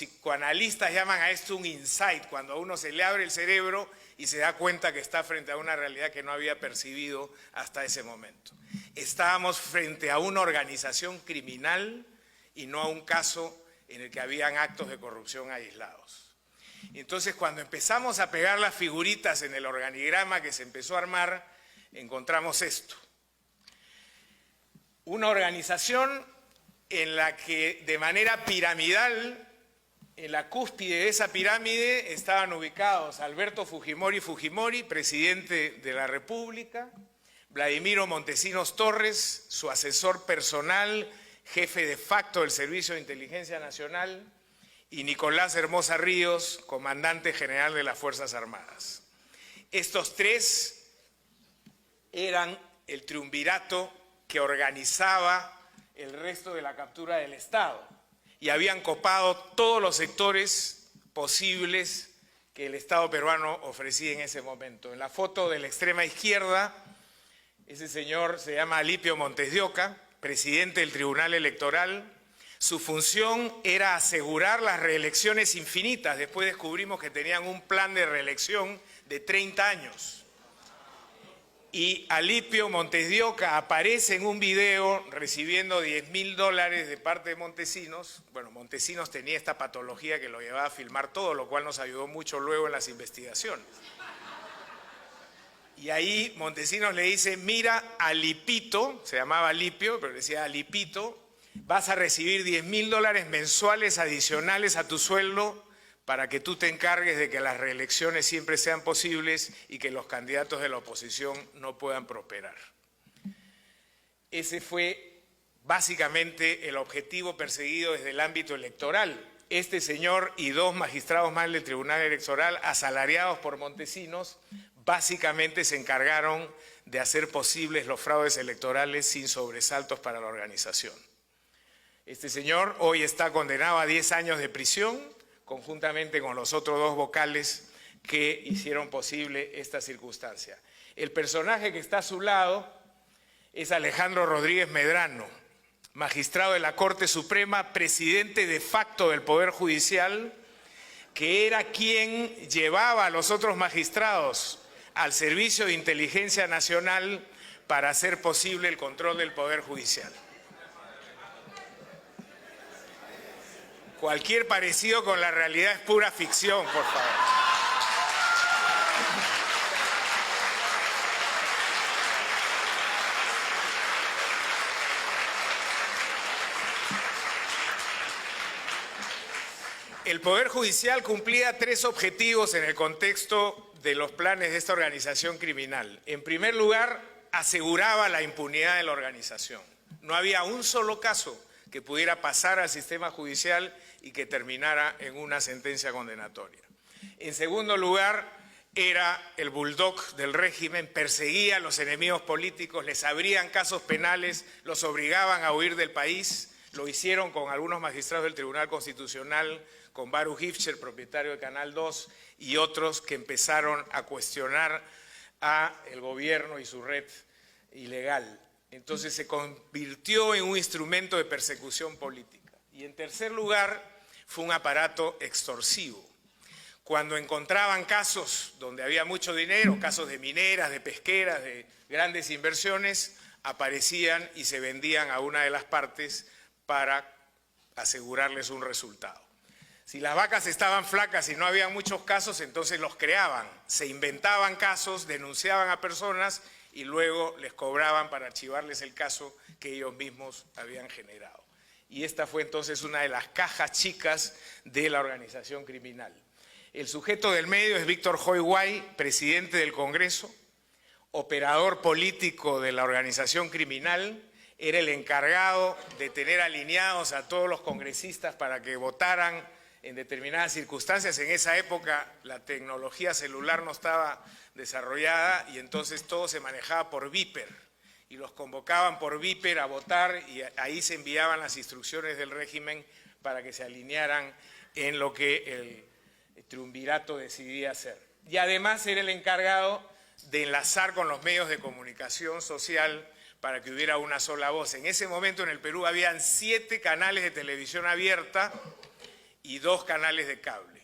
psicoanalistas llaman a esto un insight, cuando a uno se le abre el cerebro y se da cuenta que está frente a una realidad que no había percibido hasta ese momento. Estábamos frente a una organización criminal y no a un caso en el que habían actos de corrupción aislados. Entonces, cuando empezamos a pegar las figuritas en el organigrama que se empezó a armar, encontramos esto. Una organización en la que de manera piramidal, en la cúspide de esa pirámide estaban ubicados Alberto Fujimori, presidente de la República, Vladimiro Montesinos Torres, su asesor personal, jefe de facto del Servicio de Inteligencia Nacional, y Nicolás Hermosa Ríos, comandante general de las Fuerzas Armadas. Estos tres eran el triunvirato que organizaba el resto de la captura del Estado y habían copado todos los sectores posibles que el Estado peruano ofrecía en ese momento. En la foto de la extrema izquierda, ese señor se llama Alipio Montes de Oca, presidente del Tribunal Electoral. Su función era asegurar las reelecciones infinitas. Después descubrimos que tenían un plan de reelección de 30 años. Y Alipio Montes de Oca aparece en un video recibiendo $10.000 de parte de Montesinos. Bueno, Montesinos tenía esta patología que lo llevaba a filmar todo, lo cual nos ayudó mucho luego en las investigaciones. Y ahí Montesinos le dice, mira, Alipito, se llamaba Alipio, pero decía Alipito, vas a recibir $10.000 mensuales adicionales a tu sueldo para que tú te encargues de que las reelecciones siempre sean posibles y que los candidatos de la oposición no puedan prosperar. Ese fue básicamente el objetivo perseguido desde el ámbito electoral. Este señor y dos magistrados más del Tribunal Electoral, asalariados por Montesinos, básicamente se encargaron de hacer posibles los fraudes electorales sin sobresaltos para la organización. Este señor hoy está condenado a 10 años de prisión, conjuntamente con los otros dos vocales que hicieron posible esta circunstancia. El personaje que está a su lado es Alejandro Rodríguez Medrano, magistrado de la Corte Suprema, presidente de facto del Poder Judicial, que era quien llevaba a los otros magistrados al Servicio de Inteligencia Nacional para hacer posible el control del Poder Judicial. Cualquier parecido con la realidad es pura ficción, por favor. El Poder Judicial cumplía 3 objetivos en el contexto de los planes de esta organización criminal. En primer lugar, aseguraba la impunidad de la organización. No había un solo caso que pudiera pasar al sistema judicial y que terminara en una sentencia condenatoria. En segundo lugar, era el bulldog del régimen, perseguía a los enemigos políticos, les abrían casos penales, los obligaban a huir del país. Lo hicieron con algunos magistrados del Tribunal Constitucional, con Baruch Ifcher, propietario de Canal 2, y otros que empezaron a cuestionar al gobierno y su red ilegal. Entonces se convirtió en un instrumento de persecución política. Y en tercer lugar, fue un aparato extorsivo. Cuando encontraban casos donde había mucho dinero, casos de mineras, de pesqueras, de grandes inversiones, aparecían y se vendían a una de las partes para asegurarles un resultado. Si las vacas estaban flacas y no había muchos casos, entonces los creaban, se inventaban casos, denunciaban a personas y luego les cobraban para archivarles el caso que ellos mismos habían generado. Y esta fue entonces una de las cajas chicas de la organización criminal. El sujeto del medio es Víctor Joy Guay, presidente del Congreso, operador político de la organización criminal, era el encargado de tener alineados a todos los congresistas para que votaran en determinadas circunstancias. En esa época la tecnología celular no estaba desarrollada y entonces todo se manejaba por Viper y los convocaban por Viper a votar y ahí se enviaban las instrucciones del régimen para que se alinearan en lo que el triunvirato decidía hacer. Y además era el encargado de enlazar con los medios de comunicación social para que hubiera una sola voz. En ese momento en el Perú habían 7 canales de televisión abierta y 2 canales de cable.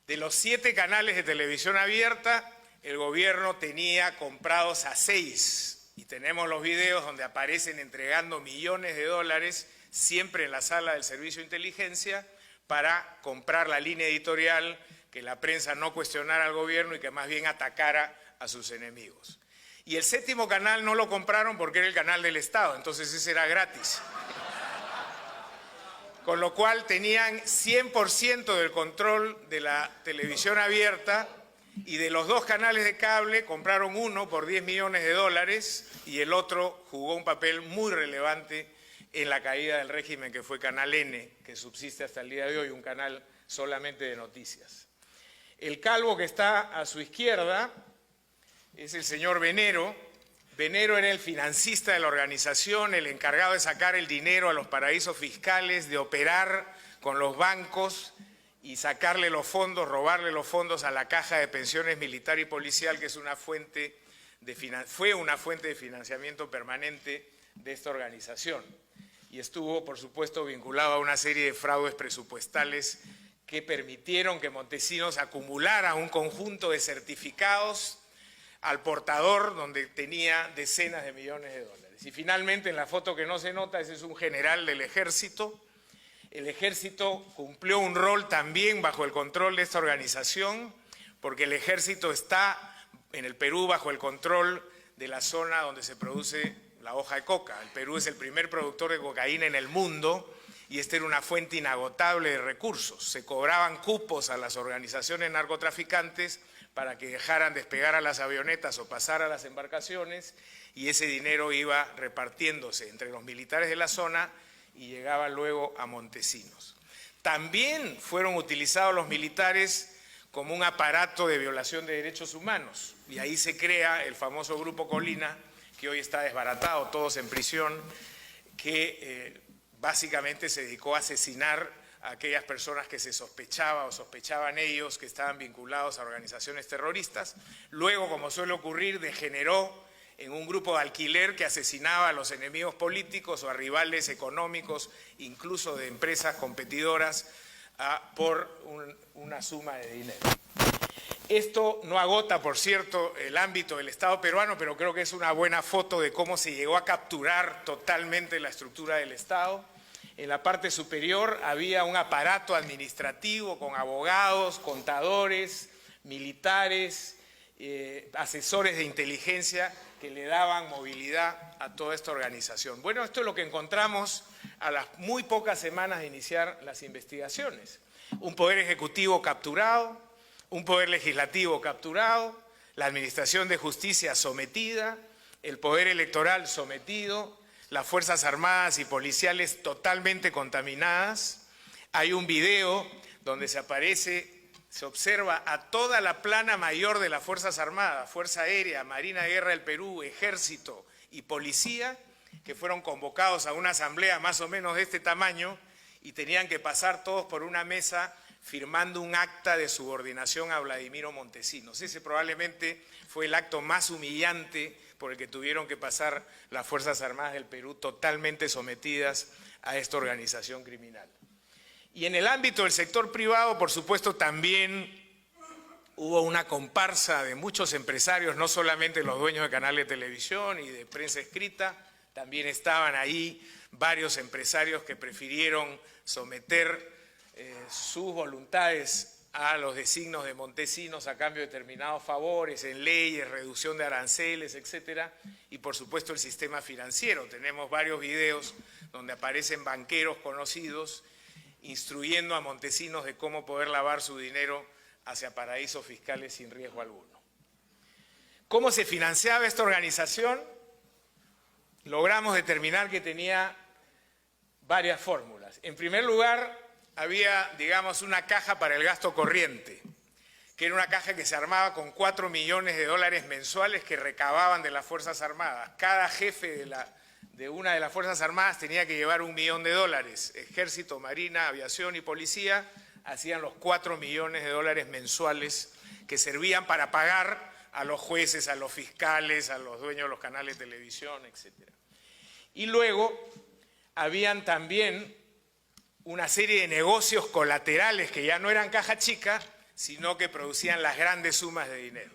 De los 7 canales de televisión abierta, el gobierno tenía comprados a 6, y tenemos los videos donde aparecen entregando millones de dólares, siempre en la sala del Servicio de Inteligencia, para comprar la línea editorial, que la prensa no cuestionara al gobierno y que más bien atacara a sus enemigos. Y el 7º canal no lo compraron porque era el canal del Estado, entonces ese era gratis. Con lo cual tenían 100% del control de la televisión abierta, y de los 2 canales de cable compraron uno por 10 millones de dólares y el otro jugó un papel muy relevante en la caída del régimen, que fue Canal N, que subsiste hasta el día de hoy, un canal solamente de noticias. El calvo que está a su izquierda es el señor Venero. Venero era el financista de la organización, el encargado de sacar el dinero a los paraísos fiscales, de operar con los bancos y sacarle los fondos, robarle los fondos a la Caja de Pensiones Militar y Policial, que es fue una fuente de financiamiento permanente de esta organización. Y estuvo, por supuesto, vinculado a una serie de fraudes presupuestales que permitieron que Montesinos acumulara un conjunto de certificados al portador, donde tenía decenas de millones de dólares. Y finalmente, en la foto que no se nota, ese es un general del ejército. El ejército cumplió un rol también bajo el control de esta organización, porque el ejército está en el Perú bajo el control de la zona donde se produce la hoja de coca. El Perú es el primer productor de cocaína en el mundo y esta era una fuente inagotable de recursos. Se cobraban cupos a las organizaciones narcotraficantes para que dejaran despegar a las avionetas o pasar a las embarcaciones, y ese dinero iba repartiéndose entre los militares de la zona y llegaba luego a Montesinos. También fueron utilizados los militares como un aparato de violación de derechos humanos, y ahí se crea el famoso Grupo Colina, que hoy está desbaratado, todos en prisión, que básicamente se dedicó a asesinar a aquellas personas que se sospechaba o sospechaban ellos que estaban vinculados a organizaciones terroristas. Luego, como suele ocurrir, degeneró en un grupo de alquiler que asesinaba a los enemigos políticos o a rivales económicos, incluso de empresas competidoras, por una suma de dinero. Esto no agota, por cierto, el ámbito del Estado peruano, pero creo que es una buena foto de cómo se llegó a capturar totalmente la estructura del Estado. En la parte superior había un aparato administrativo con abogados, contadores, militares, asesores de inteligencia que le daban movilidad a toda esta organización. Bueno, esto es lo que encontramos a las muy pocas semanas de iniciar las investigaciones. Un poder ejecutivo capturado, un poder legislativo capturado, la administración de justicia sometida, el poder electoral sometido, las Fuerzas Armadas y policiales totalmente contaminadas. Hay un video donde se observa a toda la plana mayor de las Fuerzas Armadas, Fuerza Aérea, Marina de Guerra del Perú, Ejército y Policía, que fueron convocados a una asamblea más o menos de este tamaño y tenían que pasar todos por una mesa firmando un acta de subordinación a Vladimiro Montesinos. Ese probablemente fue el acto más humillante por el que tuvieron que pasar las Fuerzas Armadas del Perú, totalmente sometidas a esta organización criminal. Y en el ámbito del sector privado, por supuesto, también hubo una comparsa de muchos empresarios, no solamente los dueños de canales de televisión y de prensa escrita, también estaban ahí varios empresarios que prefirieron someter sus voluntades a los designios de Montesinos a cambio de determinados favores en leyes, reducción de aranceles, etcétera, y por supuesto el sistema financiero. Tenemos varios videos donde aparecen banqueros conocidos instruyendo a Montesinos de cómo poder lavar su dinero hacia paraísos fiscales sin riesgo alguno. ¿Cómo se financiaba esta organización? Logramos determinar que tenía varias fórmulas. En primer lugar, había, digamos, una caja para el gasto corriente, que era una caja que se armaba con 4 millones de dólares mensuales que recababan de las Fuerzas Armadas. Cada jefe de una de las Fuerzas Armadas tenía que llevar $1 millón. Ejército, Marina, Aviación y Policía hacían los 4 millones de dólares mensuales que servían para pagar a los jueces, a los fiscales, a los dueños de los canales de televisión, etc. Y luego habían también una serie de negocios colaterales que ya no eran caja chica, sino que producían las grandes sumas de dinero.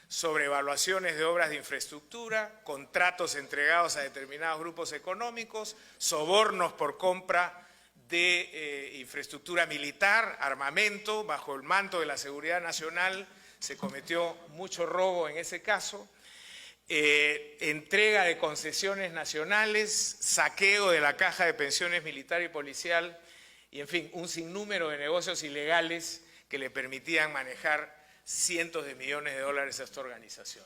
Sobrevaluaciones de obras de infraestructura, contratos entregados a determinados grupos económicos, sobornos por compra de infraestructura militar, armamento, bajo el manto de la seguridad nacional. Se cometió mucho robo en ese caso, entrega de concesiones nacionales, saqueo de la caja de pensiones militar y policial, y en fin, un sinnúmero de negocios ilegales que le permitían manejar cientos de millones de dólares a esta organización.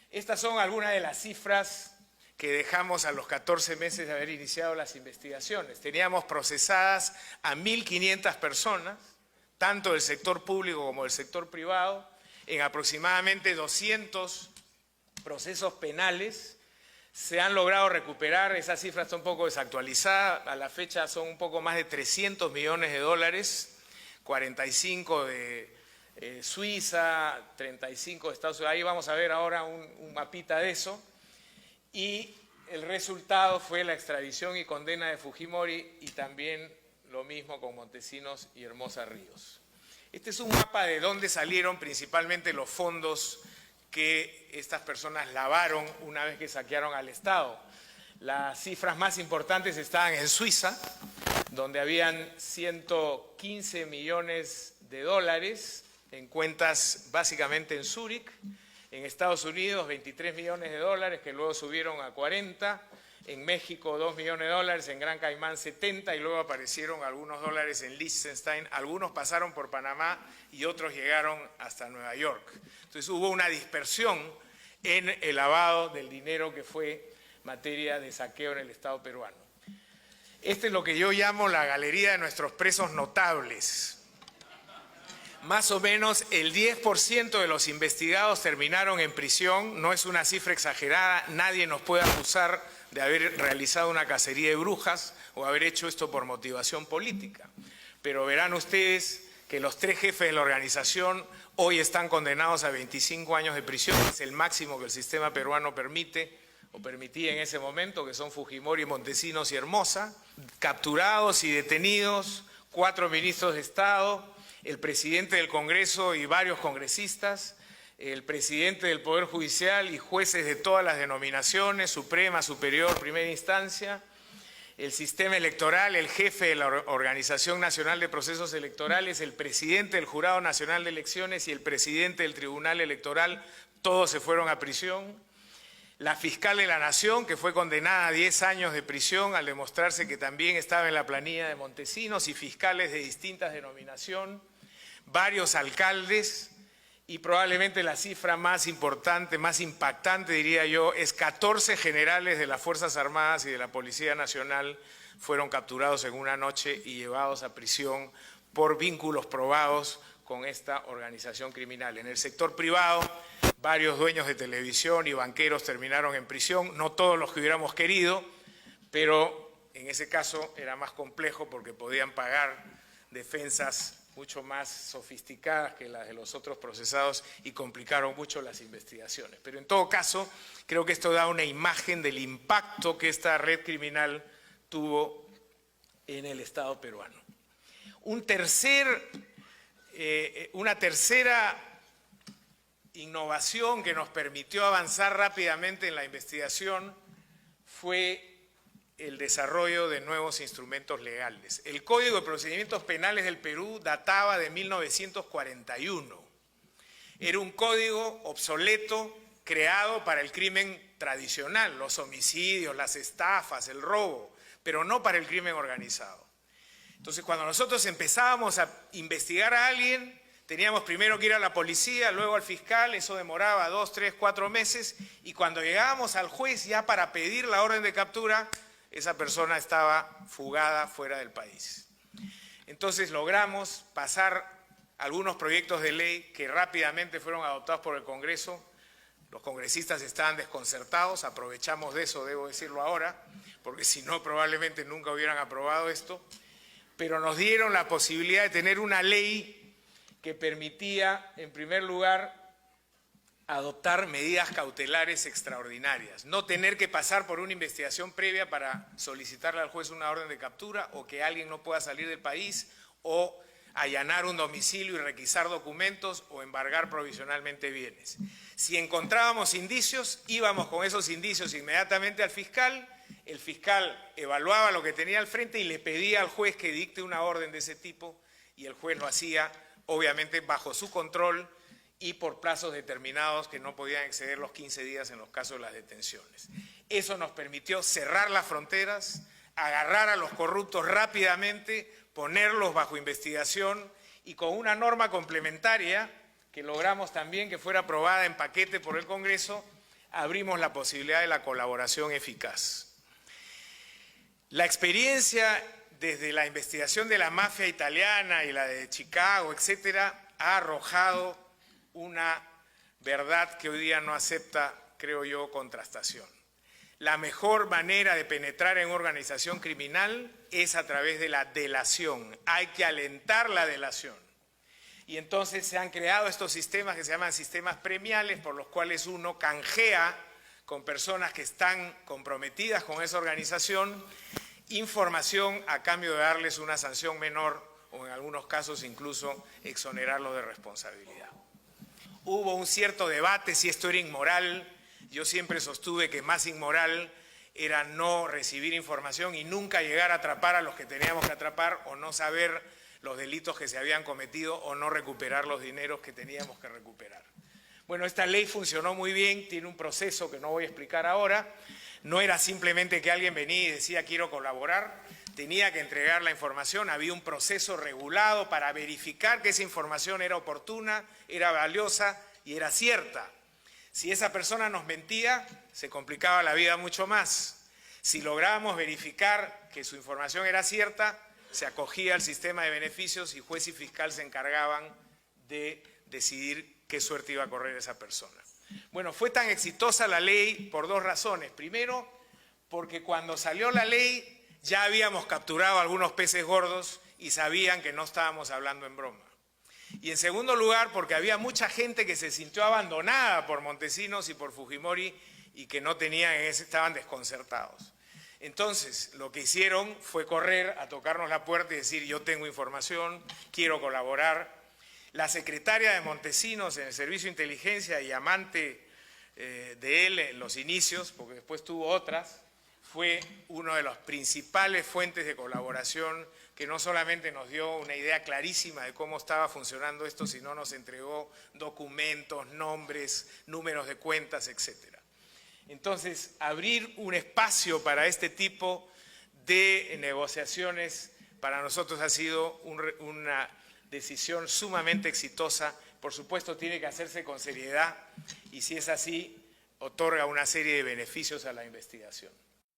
Estas son algunas de las cifras que dejamos a los 14 meses de haber iniciado las investigaciones. Teníamos procesadas a 1.500 personas, tanto del sector público como del sector privado, en aproximadamente 200 procesos penales. Se han logrado recuperar, esa cifra está un poco desactualizada, a la fecha son un poco más de 300 millones de dólares, 45 de Suiza, 35 de Estados Unidos, ahí vamos a ver ahora un mapita de eso, y el resultado fue la extradición y condena de Fujimori y también lo mismo con Montesinos y Hermosa Ríos. Este es un mapa de dónde salieron principalmente los fondos que estas personas lavaron una vez que saquearon al Estado. Las cifras más importantes estaban en Suiza, donde habían 115 millones de dólares en cuentas básicamente en Zúrich. En Estados Unidos 23 millones de dólares que luego subieron a 40, en México 2 millones de dólares, en Gran Caimán 70 y luego aparecieron algunos dólares en Liechtenstein, algunos pasaron por Panamá y otros llegaron hasta Nueva York. Entonces hubo una dispersión en el lavado del dinero que fue materia de saqueo en el Estado peruano. Este es lo que yo llamo la galería de nuestros presos notables. Más o menos el 10% de los investigados terminaron en prisión, no es una cifra exagerada, nadie nos puede acusar de haber realizado una cacería de brujas o haber hecho esto por motivación política. Pero verán ustedes que los 3 jefes de la organización hoy están condenados a 25 años de prisión, es el máximo que el sistema peruano permite o permitía en ese momento, que son Fujimori, Montesinos y Hermosa, capturados y detenidos 4 ministros de Estado, el presidente del Congreso y varios congresistas, el presidente del Poder Judicial y jueces de todas las denominaciones, Suprema, Superior, Primera Instancia, el sistema electoral, el jefe de la Organización Nacional de Procesos Electorales, el presidente del Jurado Nacional de Elecciones y el presidente del Tribunal Electoral, todos se fueron a prisión. La fiscal de la Nación, que fue condenada a 10 años de prisión al demostrarse que también estaba en la planilla de Montesinos, y fiscales de distintas denominaciones, varios alcaldes, y probablemente la cifra más importante, más impactante diría yo, es 14 generales de las Fuerzas Armadas y de la Policía Nacional fueron capturados en una noche y llevados a prisión por vínculos probados con esta organización criminal. En el sector privado, varios dueños de televisión y banqueros terminaron en prisión, no todos los que hubiéramos querido, pero en ese caso era más complejo porque podían pagar defensas mucho más sofisticadas que las de los otros procesados y complicaron mucho las investigaciones. Pero en todo caso, creo que esto da una imagen del impacto que esta red criminal tuvo en el Estado peruano. Una tercera innovación que nos permitió avanzar rápidamente en la investigación fue el desarrollo de nuevos instrumentos legales. El Código de Procedimientos Penales del Perú databa de 1941. Era un código obsoleto creado para el crimen tradicional, los homicidios, las estafas, el robo, pero no para el crimen organizado. Entonces, cuando nosotros empezábamos a investigar a alguien, teníamos primero que ir a la policía, luego al fiscal, eso demoraba 2, 3, 4 meses, y cuando llegábamos al juez ya para pedir la orden de captura, esa persona estaba fugada fuera del país. Entonces logramos pasar algunos proyectos de ley que rápidamente fueron adoptados por el Congreso. Los congresistas estaban desconcertados, aprovechamos de eso, debo decirlo ahora, porque si no probablemente nunca hubieran aprobado esto, pero nos dieron la posibilidad de tener una ley que permitía, en primer lugar, adoptar medidas cautelares extraordinarias, no tener que pasar por una investigación previa para solicitarle al juez una orden de captura o que alguien no pueda salir del país o allanar un domicilio y requisar documentos o embargar provisionalmente bienes. Si encontrábamos indicios, íbamos con esos indicios inmediatamente al fiscal, el fiscal evaluaba lo que tenía al frente y le pedía al juez que dicte una orden de ese tipo y el juez lo hacía obviamente bajo su control y por plazos determinados que no podían exceder los 15 días en los casos de las detenciones. Eso nos permitió cerrar las fronteras, agarrar a los corruptos rápidamente, ponerlos bajo investigación y con una norma complementaria que logramos también que fuera aprobada en paquete por el Congreso, abrimos la posibilidad de la colaboración eficaz. La experiencia desde la investigación de la mafia italiana y la de Chicago, etcétera, ha arrojado una verdad que hoy día no acepta, creo yo, contrastación. La mejor manera de penetrar en organización criminal es a través de la delación. Hay que alentar la delación. Y entonces se han creado estos sistemas que se llaman sistemas premiales, por los cuales uno canjea con personas que están comprometidas con esa organización información a cambio de darles una sanción menor o en algunos casos incluso exonerarlos de responsabilidad. Hubo un cierto debate si esto era inmoral. Yo siempre sostuve que más inmoral era no recibir información y nunca llegar a atrapar a los que teníamos que atrapar o no saber los delitos que se habían cometido o no recuperar los dineros que teníamos que recuperar. Bueno, esta ley funcionó muy bien, tiene un proceso que no voy a explicar ahora. No era simplemente que alguien venía y decía quiero colaborar, tenía que entregar la información, había un proceso regulado para verificar que esa información era oportuna, era valiosa y era cierta. Si esa persona nos mentía, se complicaba la vida mucho más. Si lográbamos verificar que su información era cierta, se acogía al sistema de beneficios y juez y fiscal se encargaban de decidir qué suerte iba a correr esa persona. Bueno, fue tan exitosa la ley por dos razones. Primero, porque cuando salió la ley ya habíamos capturado algunos peces gordos y sabían que no estábamos hablando en broma. Y en segundo lugar, porque había mucha gente que se sintió abandonada por Montesinos y por Fujimori y que no tenían, estaban desconcertados. Entonces, lo que hicieron fue correr a tocarnos la puerta y decir yo tengo información, quiero colaborar. La secretaria de Montesinos en el Servicio de Inteligencia y amante de él en los inicios, porque después tuvo otras, fue una de las principales fuentes de colaboración que no solamente nos dio una idea clarísima de cómo estaba funcionando esto, sino nos entregó documentos, nombres, números de cuentas, etc. Entonces, abrir un espacio para este tipo de negociaciones para nosotros ha sido una decisión sumamente exitosa. Por supuesto, tiene que hacerse con seriedad y si es así, otorga una serie de beneficios a la investigación.